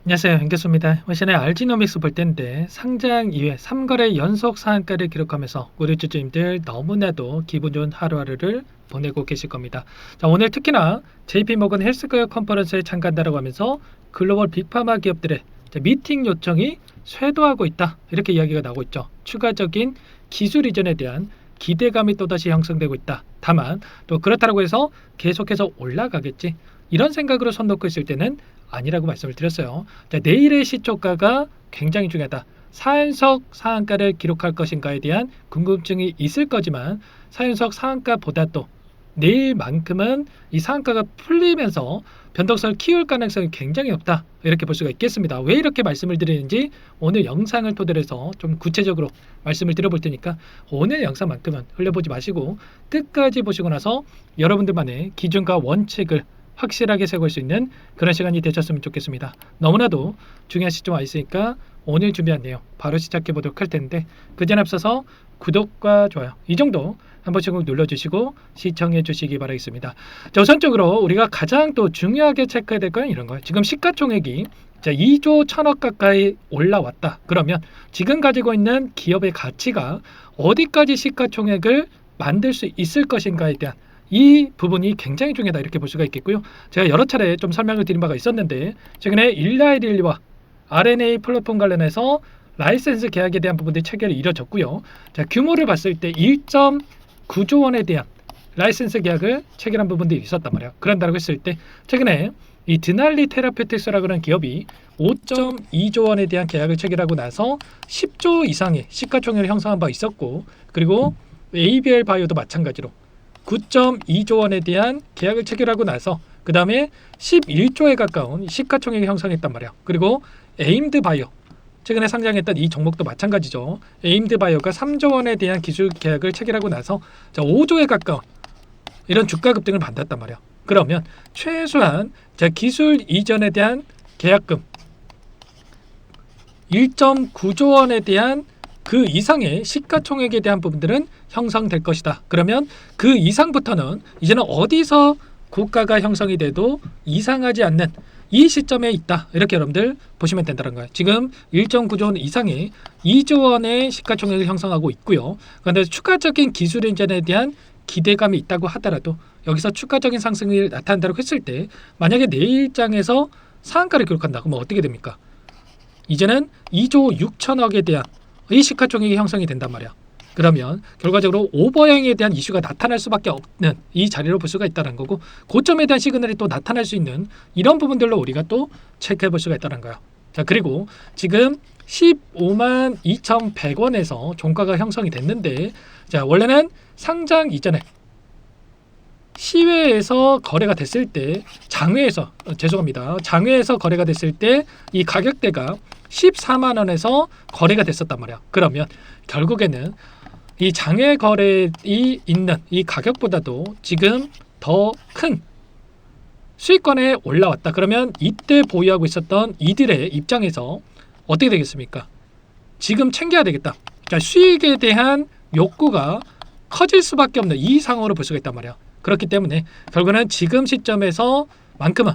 안녕하세요. 윤교수입니다. 시간에 알지노믹스 볼 텐데 상장 이후에 3거래 연속 상한가를 기록하면서 우리 주주님들 너무나도 기분 좋은 하루하루를 보내고 계실 겁니다. 자, 오늘 특히나 JP모건 헬스케어 컨퍼런스에 참가한다고 하면서 글로벌 빅파마 기업들의 미팅 요청이 쇄도하고 있다. 이렇게 이야기가 나오고 있죠. 추가적인 기술 이전에 대한 기대감이 또다시 형성되고 있다. 다만 또 그렇다고 해서 계속해서 올라가겠지. 이런 생각으로 손 놓고 있을 때는 아니라고 말씀을 드렸어요. 자, 내일의 시초가가 굉장히 중요하다. 4연속 상한가를 기록할 것인가에 대한 궁금증이 있을 거지만 4연속 상한가보다도 내일만큼은 이 상한가가 풀리면서 변동성을 키울 가능성이 굉장히 높다. 이렇게 볼 수가 있겠습니다. 왜 이렇게 말씀을 드리는지 오늘 영상을 토대로 해서 좀 구체적으로 말씀을 드려볼 테니까 오늘 영상만큼은 흘려보지 마시고 끝까지 보시고 나서 여러분들만의 기준과 원칙을 확실하게 세울 수 있는 그런 시간이 되셨으면 좋겠습니다. 너무나도 중요한 시점 와 있으니까 오늘 준비한 내용 바로 시작해 보도록 할 텐데 그 전에 앞서서 구독과 좋아요 이 정도 한 번씩 눌러주시고 시청해 주시기 바라겠습니다. 자, 우선적으로 우리가 가장 또 중요하게 체크해야 될 건 이런 거예요. 지금 시가총액이 2조 1천억 가까이 올라왔다. 그러면 지금 가지고 있는 기업의 가치가 어디까지 시가총액을 만들 수 있을 것인가에 대한 이 부분이 굉장히 중요하다 이렇게 볼 수가 있겠고요. 제가 여러 차례 좀 설명을 드린 바가 있었는데 최근에 일라이릴리와 RNA 플랫폼 관련해서 라이센스 계약에 대한 부분들이 체결이 이뤄졌고요. 자, 규모를 봤을 때 1.9조 원에 대한 라이센스 계약을 체결한 부분들이 있었단 말이에요. 그런다고 했을 때 최근에 이 드날리 테라페틱스라고 하는 기업이 5.2조 원에 대한 계약을 체결하고 나서 10조 이상의 시가총액을 형성한 바 있었고, 그리고 ABL 바이오도 마찬가지로 9.2조 원에 대한 계약을 체결하고 나서 그 다음에 11조에 가까운 시가총액을 형성했단 말이야. 그리고 에임드 바이오, 최근에 상장했던 이 종목도 마찬가지죠. 에임드 바이오가 3조 원에 대한 기술 계약을 체결하고 나서 5조에 가까운 이런 주가 급등을 받았단 말이야. 그러면 최소한 기술 이전에 대한 계약금 1.9조 원에 대한 그 이상의 시가총액에 대한 부분들은 형성될 것이다. 그러면 그 이상부터는 이제는 어디서 고가가 형성이 돼도 이상하지 않는 이 시점에 있다. 이렇게 여러분들 보시면 된다는 거예요. 지금 1.9조 원 이상의 2조 원의 시가총액을 형성하고 있고요. 그런데 추가적인 기술 인전에 대한 기대감이 있다고 하더라도 여기서 추가적인 상승이 나타난다고 했을 때 만약에 내일장에서 상한가를 기록한다. 그러면 어떻게 됩니까? 이제는 2조 6천억에 대한 이 시가총액이 형성이 된단 말이야. 그러면 결과적으로 오버행에 대한 이슈가 나타날 수밖에 없는 이 자리로 볼 수가 있다는 거고, 고점에 대한 시그널이 또 나타날 수 있는 이런 부분들로 우리가 또 체크해 볼 수가 있다는 거야. 자, 그리고 지금 15만 2,100원에서 종가가 형성이 됐는데, 자, 원래는 상장 이전에 시외에서 거래가 됐을 때, 장외에서 장외에서 거래가 됐을 때 이 가격대가 14만 원에서 거래가 됐었단 말이야. 그러면 결국에는 이 장외 거래이 있는 이 가격보다도 지금 더 큰 수익권에 올라왔다. 그러면 이때 보유하고 있었던 이들의 입장에서 어떻게 되겠습니까? 지금 챙겨야 되겠다. 자, 수익에 대한 욕구가 커질 수밖에 없는 이 상황으로 볼 수가 있단 말이야. 그렇기 때문에 결국은 지금 시점에서만큼은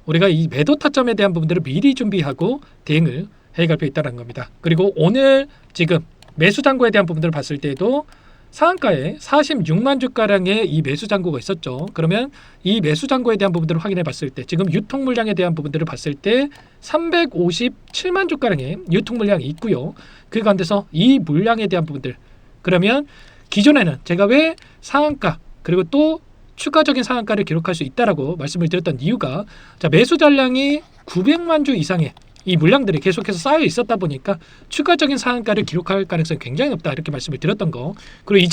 우리가 이 매도 타점에 대한 부분들을 미리 준비하고 대응을 해갈 필요 있다는 겁니다. 그리고 오늘 지금 매수 잔고에 대한 부분들을 봤을 때도 상한가에 46만 주가량의 이 매수 잔고가 있었죠. 그러면 이 매수 잔고에 대한 부분들을 확인해 봤을 때 지금 유통 물량에 대한 부분들을 봤을 때 357만 주가량의 유통 물량이 있고요. 그 가운데서 이 물량에 대한 부분들, 그러면 기존에는 제가 왜 상한가 그리고 또 추가적인 상한가를 기록할 수 있다라고 말씀을 드렸던 이유가, 매수 잔량이 900만 주 이상의 이 물량들이 계속해서 쌓여 있었다 보니까 추가적인 상한가를 기록할 가능성이 굉장히 높다 이렇게 말씀을 드렸던 거. 그리고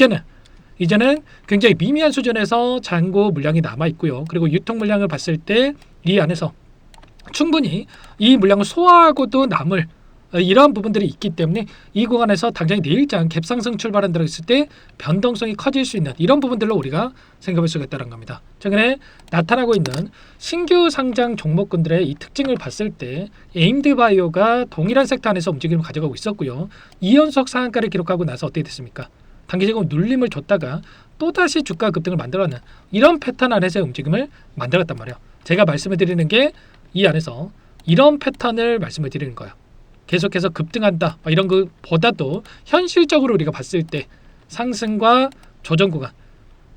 이제는 굉장히 미미한 수준에서 잔고 물량이 남아 있고요. 그리고 유통 물량을 봤을 때 이 안에서 충분히 이 물량을 소화하고도 남을 이러한 부분들이 있기 때문에 이 구간에서 당장 내일장 갭상승 출발한다고 했을 때 변동성이 커질 수 있는 이런 부분들로 우리가 생각할 수가 있다는 겁니다. 최근에 나타나고 있는 신규 상장 종목군들의 이 특징을 봤을 때 에임드 바이오가 동일한 섹터 안에서 움직임을 가져가고 있었고요. 2연속 상한가를 기록하고 나서 어떻게 됐습니까? 단기적으로 눌림을 줬다가 또다시 주가 급등을 만들어내는 이런 패턴 안에서의 움직임을 만들었단 말이에요. 제가 말씀을 드리는 게 이 안에서 이런 패턴을 말씀을 드리는 거예요. 계속해서 급등한다 이런 것보다도 현실적으로 우리가 봤을 때 상승과 조정 구간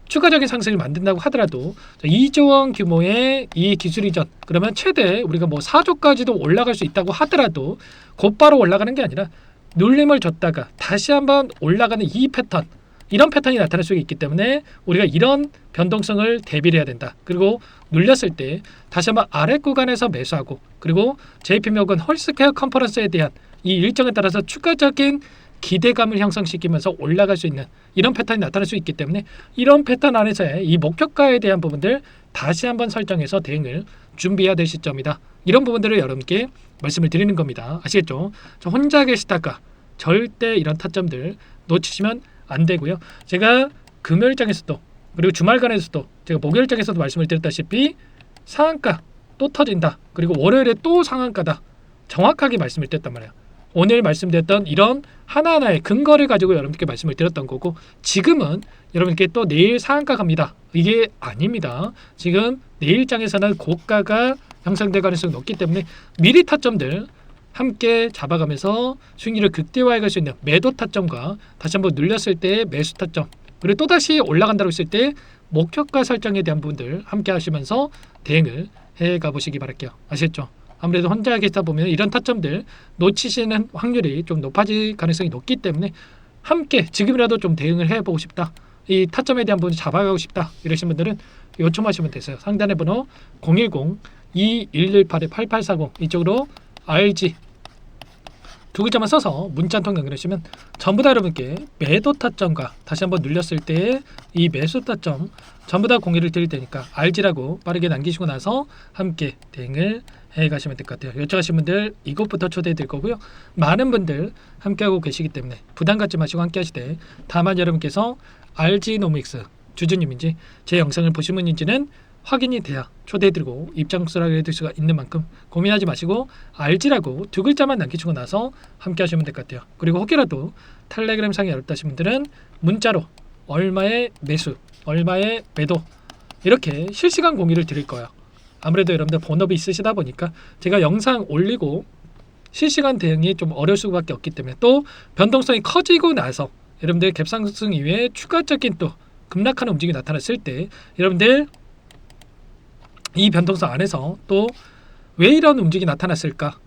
추가적인 상승을 만든다고 하더라도 2조 원 규모의 이 기술 이전 그러면 최대 우리가 뭐 4조까지도 올라갈 수 있다고 하더라도 곧바로 올라가는 게 아니라 눌림을 줬다가 다시 한번 올라가는 이 패턴 이런 패턴이 나타날 수 있기 때문에 우리가 이런 변동성을 대비를 해야 된다. 그리고 눌렸을 때 다시 한번 아래 구간에서 매수하고 그리고 JP모건 헬스케어 컨퍼런스에 대한 이 일정에 따라서 추가적인 기대감을 형성시키면서 올라갈 수 있는 이런 패턴이 나타날 수 있기 때문에 이런 패턴 안에서의 이 목표가에 대한 부분들 다시 한번 설정해서 대응을 준비해야 될 시점이다. 이런 부분들을 여러분께 말씀을 드리는 겁니다. 아시겠죠? 저 혼자 계시다가 절대 이런 타점들 놓치시면 안 되고요. 제가 금요일장에서도 그리고 주말간에서도 제가 목요일장에서도 말씀을 드렸다시피 상한가 또 터진다. 그리고 월요일에 또 상한가다. 정확하게 말씀을 드렸단 말이에요. 오늘 말씀드렸던 이런 하나하나의 근거를 가지고 여러분께 말씀을 드렸던 거고 지금은 여러분께 또 내일 상한가 갑니다. 이게 아닙니다. 지금 내일장에서는 고가가 형성될 가능성이 높기 때문에 미리 타점들 함께 잡아가면서 수익률을 극대화해 갈 수 있는 매도 타점과 다시 한번 눌렸을 때 매수 타점 그리고 또다시 올라간다고 했을 때 목표가 설정에 대한 부분들 함께 하시면서 대응을 해가 보시기 바랄게요. 아시겠죠? 아무래도 혼자 계시다 보면 이런 타점들 놓치시는 확률이 좀 높아질 가능성이 높기 때문에 함께 지금이라도 좀 대응을 해보고 싶다. 이 타점에 대한 부분 잡아가고 싶다. 이러신 분들은 요청하시면 되세요. 상단의 번호 010-2118-8840 이쪽으로 RG 두 글자만 써서 문자 한 통 연결하시면 전부 다 여러분께 매도 타점과 다시 한번 눌렸을 때 이 매수 타점 전부 다 공유를 드릴 테니까 RG라고 빠르게 남기시고 나서 함께 대응을 해가시면 될 것 같아요. 요청하신 분들 이것부터 초대해 드릴 거고요. 많은 분들 함께하고 계시기 때문에 부담 갖지 마시고 함께 하시되 다만 여러분께서 RG노믹스 주주님인지 제 영상을 보신 분인지는 확인이 돼야 초대해드리고 입장 수락을 해드릴 수가 있는 만큼 고민하지 마시고 RG라고 두 글자만 남기시고 나서 함께 하시면 될 것 같아요. 그리고 혹여라도 텔레그램 상이 어렵다신 분들은 문자로 얼마의 매수, 얼마의 매도 이렇게 실시간 공유를 드릴 거예요. 아무래도 여러분들 본업이 있으시다 보니까 제가 영상 올리고 실시간 대응이 좀 어려울 수밖에 없기 때문에 또 변동성이 커지고 나서 여러분들 갭상승 이외에 추가적인 또 급락하는 움직임이 나타났을 때 여러분들 이 변동성 안에서 또 왜 이런 움직임이 나타났을까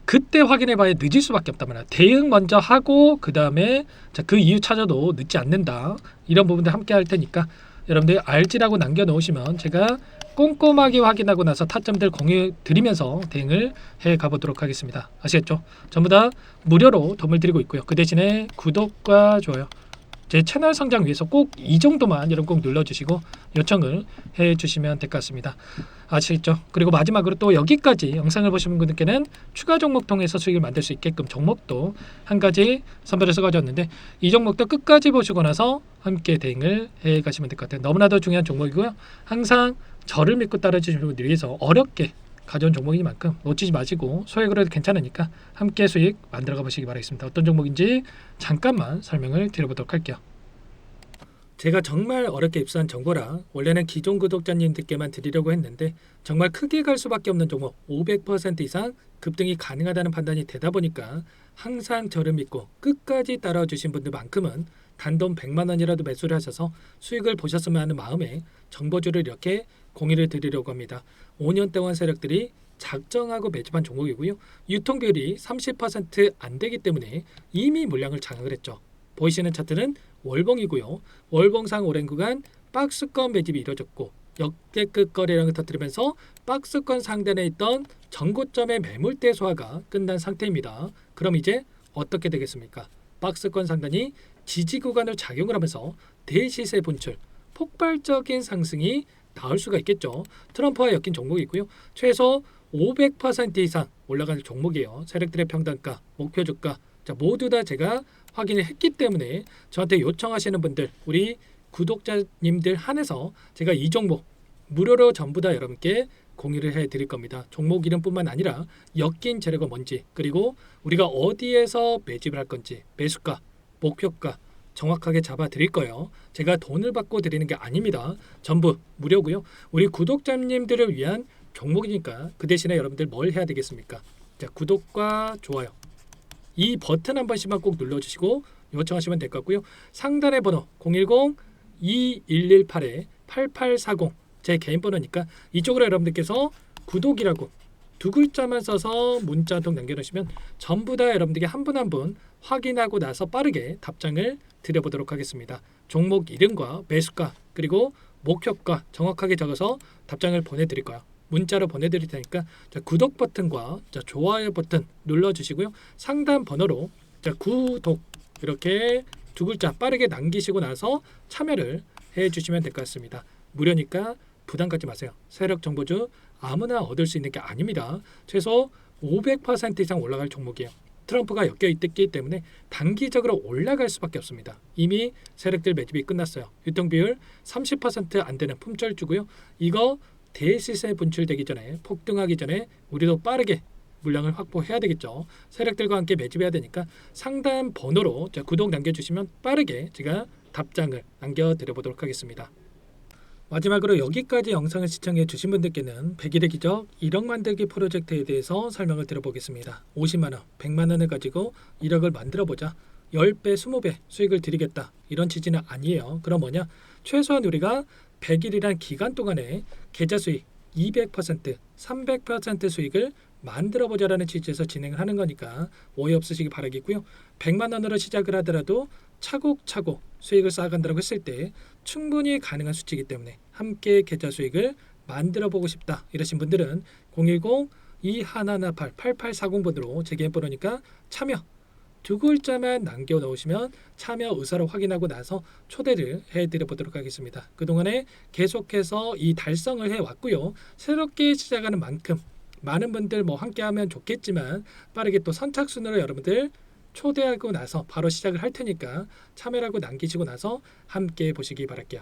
그때 확인해 봐야 늦을 수밖에 없단 말이야. 대응 먼저 하고 그 다음에 그 이유 찾아도 늦지 않는다. 이런 부분들 함께 할 테니까 여러분들 RG라고 남겨놓으시면 제가 꼼꼼하게 확인하고 나서 타점들 공유 드리면서 대응을 해 가보도록 하겠습니다. 아시겠죠? 전부 다 무료로 도움을 드리고 있고요. 그 대신에 구독과 좋아요 제 채널 성장 위해서 꼭 이 정도만 여러분 꼭 눌러주시고 요청을 해주시면 될 것 같습니다. 아시겠죠? 그리고 마지막으로 또 여기까지 영상을 보신 분들께는 추가 종목 통해서 수익을 만들 수 있게끔 종목도 한 가지 선별해서 가져왔는데 이 종목도 끝까지 보시고 나서 함께 대응을 해 가시면 될 것 같아요. 너무나도 중요한 종목이고요. 항상 저를 믿고 따라주시는 분들 위해서 어렵게 가져온 종목이니만큼 놓치지 마시고 소액으로도 괜찮으니까 함께 수익 만들어가 보시기 바라겠습니다. 어떤 종목인지 잠깐만 설명을 드려보도록 할게요. 제가 정말 어렵게 입수한 정보라 원래는 기존 구독자님들께만 드리려고 했는데 정말 크게 갈 수밖에 없는 종목 500% 이상 급등이 가능하다는 판단이 되다 보니까 항상 저를 믿고 끝까지 따라와 주신 분들만큼은 단돈 100만 원이라도 매수를 하셔서 수익을 보셨으면 하는 마음에 정보주를 이렇게 공유를 드리려고 합니다. 5년 동안 세력들이 작정하고 매집한 종목이고요. 유통비율이 30% 안 되기 때문에 이미 물량을 장악을 했죠. 보이시는 차트는 월봉이고요. 월봉상 오랜 구간 박스권 매집이 이루어졌고 역대급 거래량을 터뜨리면서 박스권 상단에 있던 전고점의 매물대 소화가 끝난 상태입니다. 그럼 이제 어떻게 되겠습니까? 박스권 상단이 지지 구간을 작용을 하면서 대시세 분출, 폭발적인 상승이 나올 수가 있겠죠. 트럼프와 엮인 종목이고요. 최소 500% 이상 올라가는 종목이에요. 세력들의 평단가, 목표 주가 자, 모두 다 제가 확인을 했기 때문에 저한테 요청하시는 분들 우리 구독자님들 한해서 제가 이 종목 무료로 전부 다 여러분께 공유를 해드릴 겁니다. 종목 이름뿐만 아니라 엮인 재료가 뭔지 그리고 우리가 어디에서 매집을 할 건지 매수가, 목표가 정확하게 잡아 드릴 거예요. 제가 돈을 받고 드리는 게 아닙니다. 전부 무료고요. 우리 구독자님들을 위한 종목이니까 그 대신에 여러분들 뭘 해야 되겠습니까? 자, 구독과 좋아요 이 버튼 한 번씩만 꼭 눌러주시고 요청하시면 될 것 같고요. 상단의 번호 010-2118-8840 제 개인 번호니까 이쪽으로 여러분들께서 구독이라고 두 글자만 써서 문자 한 통 남겨놓으시면 전부 다 여러분들께 한 분 한 분 확인하고 나서 빠르게 답장을 드려보도록 하겠습니다. 종목 이름과 매수가 그리고 목표가 정확하게 적어서 답장을 보내드릴 거예요. 문자로 보내드릴 테니까 자, 구독 버튼과 자, 좋아요 버튼 눌러주시고요. 상단 번호로 자, 구독 이렇게 두 글자 빠르게 남기시고 나서 참여를 해주시면 될 것 같습니다. 무료니까 부담 갖지 마세요. 세력 정보주 아무나 얻을 수 있는 게 아닙니다. 최소 500% 이상 올라갈 종목이에요. 트럼프가 엮여 있기 때문에 단기적으로 올라갈 수밖에 없습니다. 이미 세력들 매집이 끝났어요. 유통비율 30% 안 되는 품절주고요. 이거 대시세 분출되기 전에 폭등하기 전에 우리도 빠르게 물량을 확보해야 되겠죠. 세력들과 함께 매집해야 되니까 상단 번호로 자, 구독 남겨주시면 빠르게 제가 답장을 남겨드려 보도록 하겠습니다. 마지막으로 여기까지 영상을 시청해 주신 분들께는 100일의 기적 1억 만들기 프로젝트에 대해서 설명을 드려보겠습니다. 50만원, 100만원을 가지고 1억을 만들어보자. 10배, 20배 수익을 드리겠다. 이런 취지는 아니에요. 그럼 뭐냐? 최소한 우리가 100일이란 기간 동안에 계좌 수익 200%, 300% 수익을 만들어보자라는 취지에서 진행을 하는 거니까 오해 없으시기 바라겠고요. 100만 원으로 시작을 하더라도 차곡차곡 수익을 쌓아간다고 했을 때 충분히 가능한 수치이기 때문에 함께 계좌 수익을 만들어보고 싶다 이러신 분들은 010-2118-8840번으로 제 개인 번호니까 참여 두 글자만 남겨 놓으시면 참여 의사를 확인하고 나서 초대를 해드려 보도록 하겠습니다. 그동안에 계속해서 이 달성을 해왔고요. 새롭게 시작하는 만큼 많은 분들 뭐 함께하면 좋겠지만 빠르게 또 선착순으로 여러분들 초대하고 나서 바로 시작을 할 테니까 참여라고 남기시고 나서 함께 보시기 바랄게요.